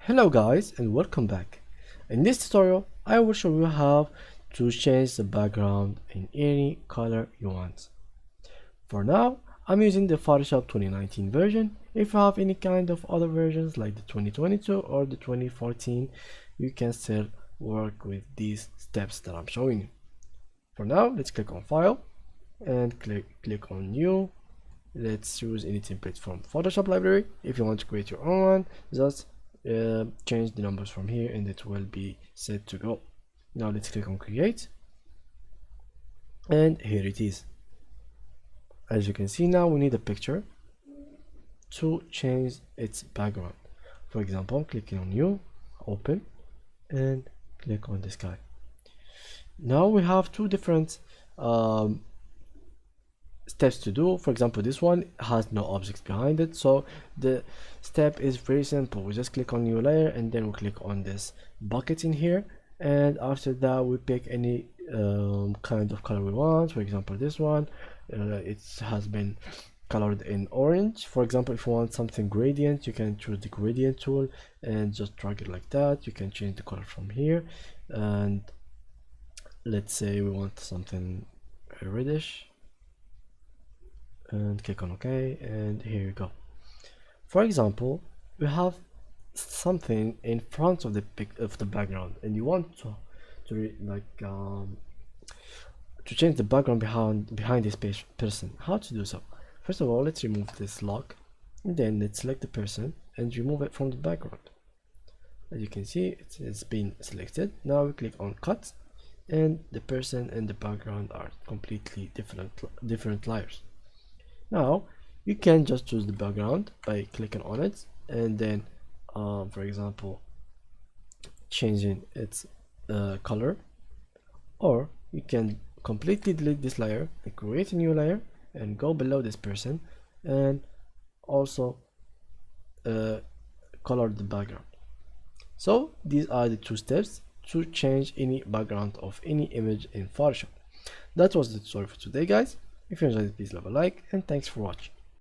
Hello guys and welcome back. In this tutorial I will show you how to change the background in any color you want. For now I'm using the Photoshop 2019 version. If you have any kind of other versions like the 2022 or the 2014, you can still work with these steps that I'm showing you. For now, let's click on File and click on New. Let's use any template from Photoshop library. If you want to create your own one, just change the numbers from here and it will be set to go. Now let's click on Create, and here it is. As you can see, now we need a picture to change its background. For example, clicking on New, Open, and click on the sky. Now we have two different steps to do. For example, this one has no objects behind it, so the step is very simple. We just click on new layer and then we click on this bucket in here, and after that we pick any kind of color we want. For example, this one, it has been colored in orange. For example, if you want something gradient, you can choose the gradient tool and just drag it like that. You can change the color from here, and let's say we want something reddish, and click on OK, and here you go. For example, we have something in front of the background, and you want to change the background behind this person. How to do so? First of all, let's remove this lock, and then let's select the person and remove it from the background. As you can see, it's been selected. Now we click on Cut, and the person and the background are completely different layers. Now you can just choose the background by clicking on it and then for example changing its color, or you can completely delete this layer and create a new layer and go below this person and also color the background. So these are the two steps to change any background of any image in Photoshop. That was the tutorial for today, guys. If you enjoyed it, please leave a like, and thanks for watching.